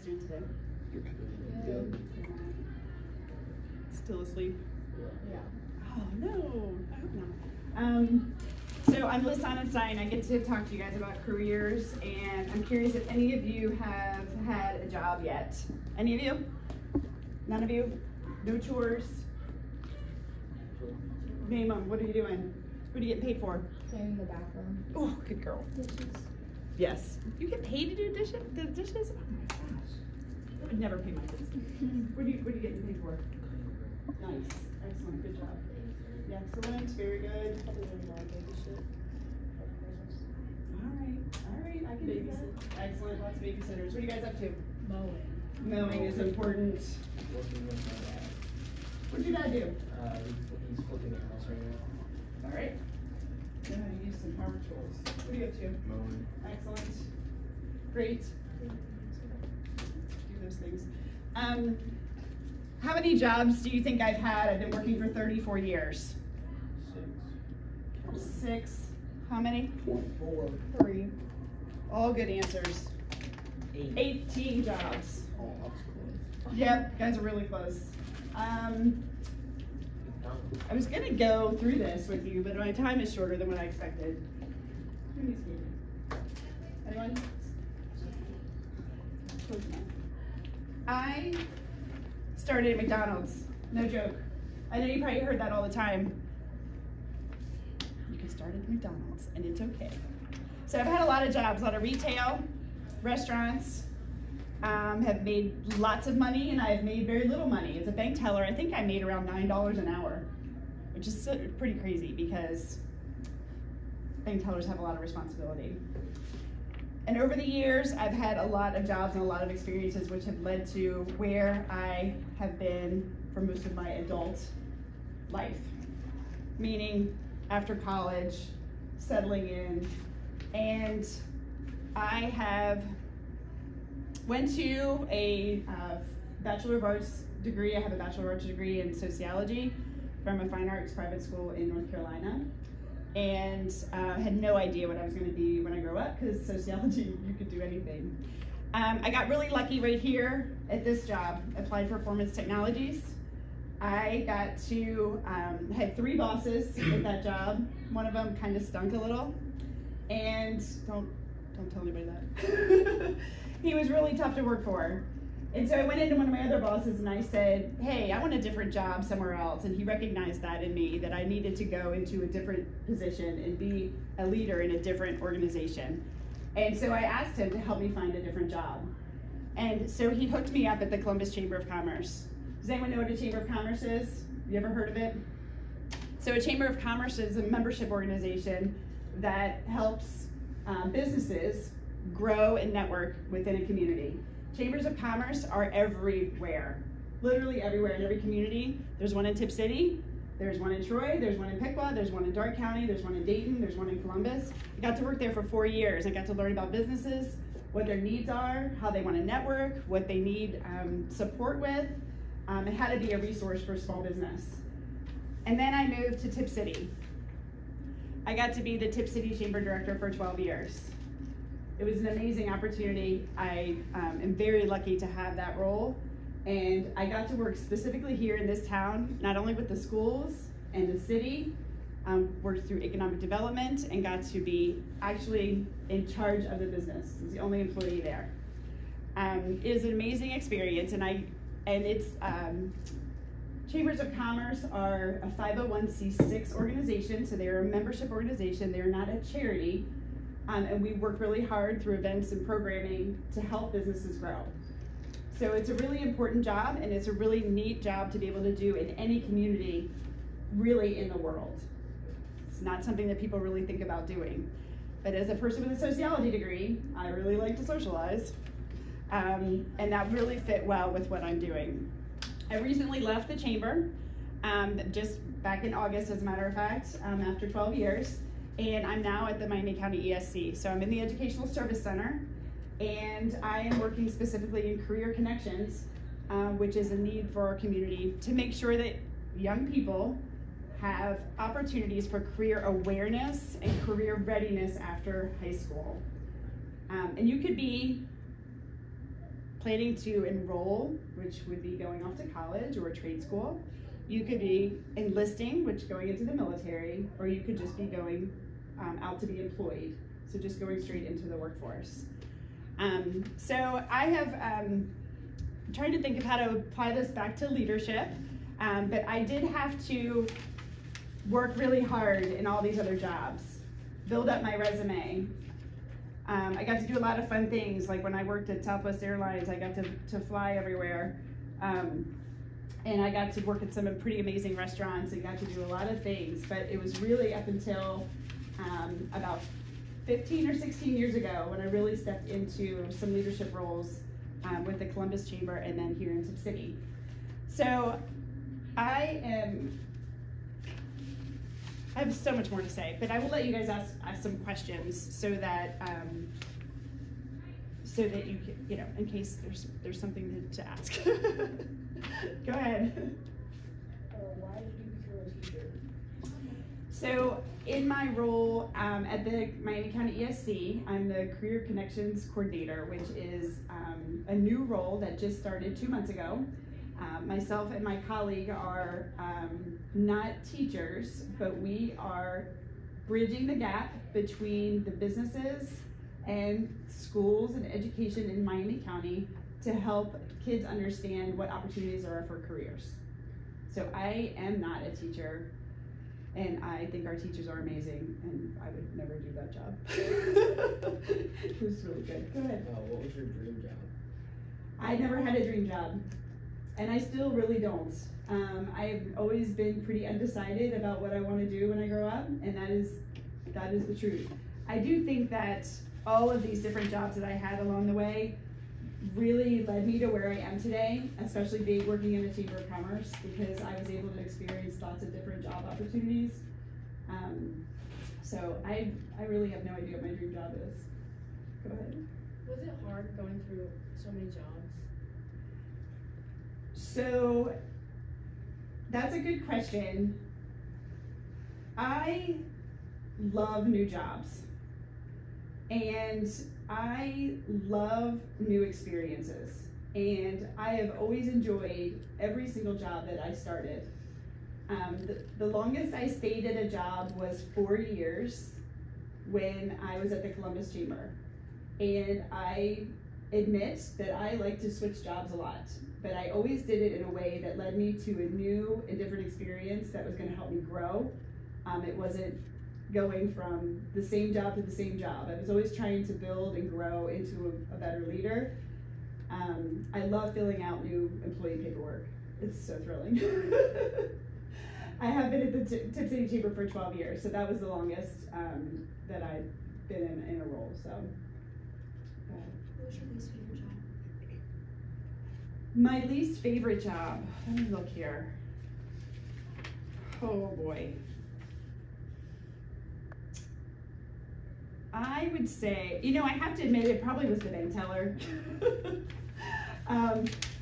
doing today? Good. Still asleep? Yeah. Oh no, I hope not. So I'm Liz Sonnanstine. I get to talk to you guys about careers, and I'm curious if any of you have had a job yet. Any of you? None of you? No chores? Name them. What are you doing? What are you getting paid for? Cleaning the bathroom. Oh, good girl. Dishes. Yes. You get paid to do dishes? The dishes? Oh my gosh. I would never pay my kids. What are you getting paid for? Nice. Excellent. Good job. Yeah, excellent. Very good. All right. I can do that. Excellent. Lots of babysitters. What are you guys up to? Mowing. Mowing is important. Working with my dad. What did your dad do? He's flipping the house right now. All right. Know how to use some power tools. What are you up to? Mowing. Excellent. Great. Do those things. How many jobs do you think I've had? I've been working for 34 years. 6. How many? 4. 3. All good answers. 18 jobs. Oh, that's close. Yep, guys are really close. I was gonna go through this with you, but my time is shorter than what I expected. Who needs me? Anyone? Close enough. I started at McDonald's. No joke. I know you probably heard that all the time. You can start at McDonald's, and it's okay. So I've had a lot of jobs, a lot of retail, restaurants, have made lots of money, and I've made very little money. As a bank teller, I think I made around $9 an hour, which is pretty crazy because bank tellers have a lot of responsibility. And over the years, I've had a lot of jobs and a lot of experiences which have led to where I have been for most of my adult life, meaning after college, settling in, and I have went to a Bachelor of Arts degree. I have a Bachelor of Arts degree in sociology from a fine arts private school in North Carolina, and had no idea what I was going to be when I grow up, because sociology, you could do anything. I got really lucky right here at this job, Applied Performance Technologies. I got to, had 3 bosses at that job. One of them kind of stunk a little, and don't tell anybody that. He was really tough to work for. And so I went into one of my other bosses and I said, hey, I want a different job somewhere else. And he recognized that in me, that I needed to go into a different position and be a leader in a different organization. And so I asked him to help me find a different job. And so he hooked me up at the Columbus Chamber of Commerce. Does anyone know what a Chamber of Commerce is? You ever heard of it? So a Chamber of Commerce is a membership organization that helps businesses grow and network within a community. Chambers of Commerce are everywhere, literally everywhere in every community. There's one in Tip City, there's one in Troy, there's one in Piqua, there's one in Darke County, there's one in Dayton, there's one in Columbus. I got to work there for 4 years. I got to learn about businesses, what their needs are, how they want to network, what they need support with, and how to be a resource for small business. And then I moved to Tip City. I got to be the Tip City Chamber Director for 12 years. It was an amazing opportunity. I am very lucky to have that role. And I got to work specifically here in this town, not only with the schools and the city, worked through economic development, and got to be actually in charge of the business. I was the only employee there. It was an amazing experience, and it's Chambers of Commerce are a 501c6 organization, so they're a membership organization. They're not a charity. And we work really hard through events and programming to help businesses grow. So it's a really important job, and it's a really neat job to be able to do in any community, really, in the world. It's not something that people really think about doing. But as a person with a sociology degree, I really like to socialize, and that really fit well with what I'm doing. I recently left the chamber, just back in August, as a matter of fact, after 12 years. And I'm now at the Miami County ESC. So I'm in the Educational Service Center, and I am working specifically in career connections, which is a need for our community to make sure that young people have opportunities for career awareness and career readiness after high school. And you could be planning to enroll, which would be going off to college or a trade school. You could be enlisting, which going into the military, or you could just be going out to be employed. So just going straight into the workforce. So I have trying to think of how to apply this back to leadership, but I did have to work really hard in all these other jobs, build up my resume. I got to do a lot of fun things, like when I worked at Southwest Airlines, I got to fly everywhere. And I got to work at some pretty amazing restaurants and got to do a lot of things, but it was really up until about 15 or 16 years ago when I really stepped into some leadership roles with the Columbus Chamber and then here in Tip City. So I have so much more to say, but I will let you guys ask some questions so that you can, in case there's something to ask. Go ahead. Why did you become a teacher? So in my role at the Miami County ESC, I'm the Career Connections Coordinator, which is a new role that just started 2 months ago. Myself and my colleague are not teachers, but we are bridging the gap between the businesses and schools and education in Miami County to help kids understand what opportunities there are for careers. So I am not a teacher, and I think our teachers are amazing, and I would never do that job. It was really good. Go ahead. What was your dream job? I never had a dream job, and I still really don't. I've always been pretty undecided about what I want to do when I grow up, and that is the truth. I do think that all of these different jobs that I had along the way really led me to where I am today, especially working in the Chamber of Commerce, because I was able to experience lots of different job opportunities. So I really have no idea what my dream job is. Go ahead. Was it hard going through so many jobs? So that's a good question. I love new jobs, and I love new experiences, and I have always enjoyed every single job that I started. The longest I stayed at a job was 4 years when I was at the Columbus Chamber, and I admit that I like to switch jobs a lot, but I always did it in a way that led me to a new and different experience that was going to help me grow. It wasn't going from the same job to the same job. I was always trying to build and grow into a better leader. I love filling out new employee paperwork. It's so thrilling. I have been at the Tip City Chamber for 12 years, so that was the longest that I've been in a role. So. What was your least favorite job? My least favorite job. Let me look here. Oh boy. I would say, I have to admit, it probably was the bank teller.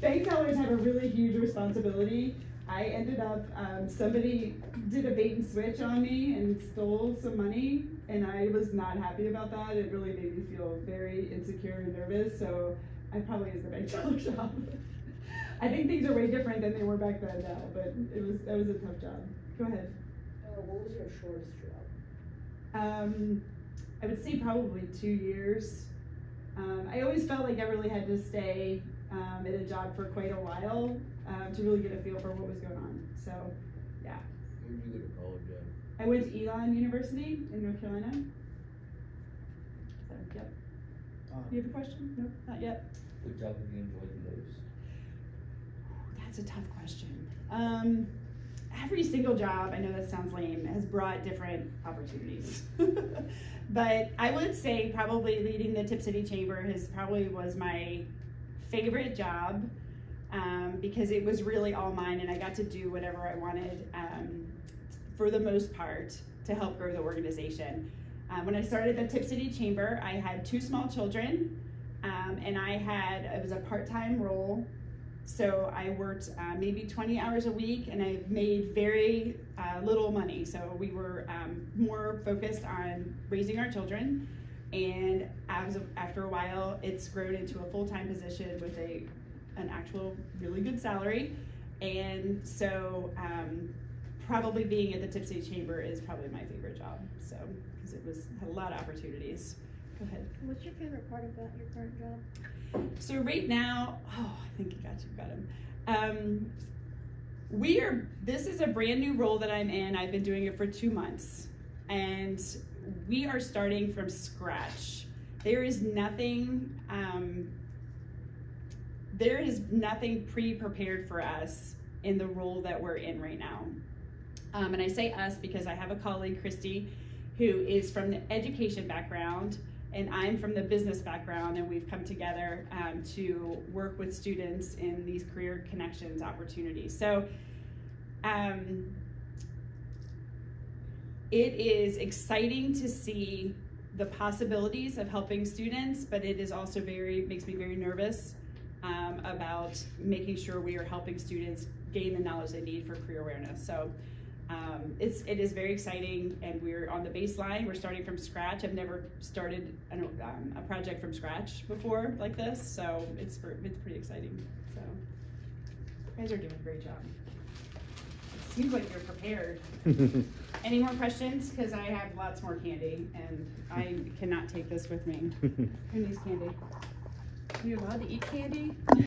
Bank tellers have a really huge responsibility. I ended up, somebody did a bait and switch on me and stole some money, and I was not happy about that. It really made me feel very insecure and nervous, so I probably is the bank teller job. I think things are way different than they were back then now, but that was a tough job. Go ahead. What was your shortest job? I would say probably 2 years. I always felt like I really had to stay at a job for quite a while to really get a feel for what was going on. So, yeah. Where did you go to college at? I went to Elon University in North Carolina. So, yep. You have a question? No, not yet. What job have you enjoyed the most? That's a tough question. Every single job, I know that sounds lame, has brought different opportunities. But I would say probably leading the Tip City Chamber probably was my favorite job because it was really all mine, and I got to do whatever I wanted for the most part to help grow the organization. When I started the Tip City Chamber, I had 2 small children, and it was a part-time role. So I worked maybe 20 hours a week, and I made very little money. So we were more focused on raising our children. And after a while, it's grown into a full-time position with an actual really good salary. And so probably being at the Tip City Chamber is probably my favorite job. So, because it had a lot of opportunities. Go ahead. What's your favorite part about your current job? So right now, I think you got him. This is a brand new role that I'm in. I've been doing it for 2 months, and we are starting from scratch. There is nothing pre-prepared for us in the role that we're in right now. And I say us because I have a colleague, Christy, who is from the education background, and I'm from the business background, and we've come together to work with students in these career connections opportunities. So it is exciting to see the possibilities of helping students, but it is also makes me very nervous about making sure we are helping students gain the knowledge they need for career awareness. So it is very exciting, and we're on the baseline. We're starting from scratch. I've never started a project from scratch before like this, so it's pretty exciting. So you guys are doing a great job. It seems like you're prepared. Any more questions? Because I have lots more candy, and I cannot take this with me. Who needs candy? Are you allowed to eat candy?